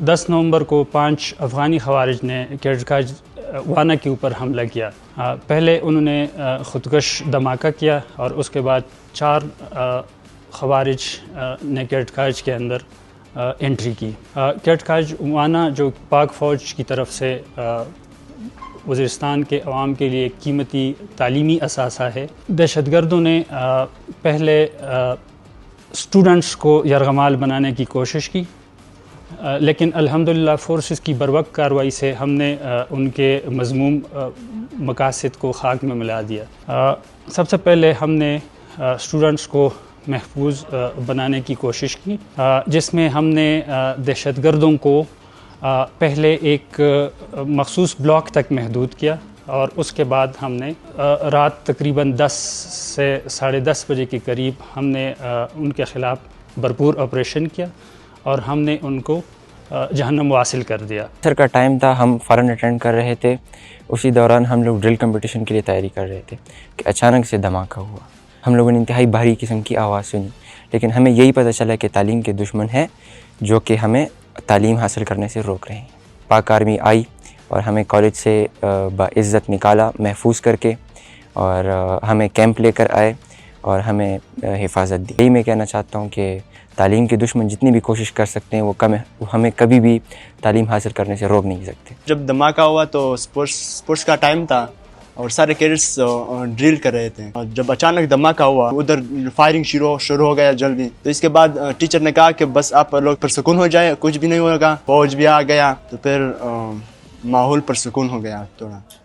10 نومبر کو 5 افغانی خوارج نے کیڈرکاج وانا کے اوپر حملہ کیا. پہلے انہوں نے خودکش دھماکہ کیا اور اس کے بعد 4 خوارج نے کیڈرکاج کے اندر انٹری کی. کیڈرکاج وانا جو پاک فوج کی طرف سے وزیرستان کے عوام کے لیے قیمتی تعلیمی اثاثہ ہے. دہشت گردوں نے پہلے اسٹوڈنٹس کو یرغمال بنانے کی کوشش کی، لیکن الحمدللہ فورسز کی بروقت کارروائی سے ہم نے ان کے مذموم مقاصد کو خاک میں ملا دیا. سب سے پہلے ہم نے اسٹوڈنٹس کو محفوظ بنانے کی کوشش کی، جس میں ہم نے دہشت گردوں کو پہلے ایک مخصوص بلاک تک محدود کیا اور اس کے بعد ہم نے رات تقریباً 10 سے 10:30 بجے کے قریب ہم نے ان کے خلاف بھرپور آپریشن کیا اور ہم نے ان کو جہنم واصل کر دیا. سر کا ٹائم تھا، ہم فوراً اٹینڈ کر رہے تھے. اسی دوران ہم لوگ ڈرل کمپٹیشن کے لیے تیاری کر رہے تھے کہ اچانک سے دھماکہ ہوا. ہم لوگوں نے انتہائی بھاری قسم کی آواز سنی، لیکن ہمیں یہی پتہ چلا کہ تعلیم کے دشمن ہیں جو کہ ہمیں تعلیم حاصل کرنے سے روک رہے ہیں. پاک آرمی آئی اور ہمیں کالج سے باعزت نکالا محفوظ کر کے، اور ہمیں کیمپ لے کر آئے اور ہمیں حفاظت دی. یہی میں کہنا چاہتا ہوں کہ تعلیم کے دشمن جتنی بھی کوشش کر سکتے ہیں وہ ہمیں کبھی بھی تعلیم حاصل کرنے سے روک نہیں سکتے. جب دھماکہ ہوا تو اسپورٹس کا ٹائم تھا اور سارے کیڈٹس ڈرل کر رہے تھے، اور جب اچانک دھماکہ ہوا ادھر فائرنگ شروع ہو گیا جلدی. تو اس کے بعد ٹیچر نے کہا کہ بس آپ لوگ پرسکون ہو جائے، کچھ بھی نہیں ہوگا. فوج بھی آ گیا تو پھر ماحول پرسکون ہو گیا تھوڑا.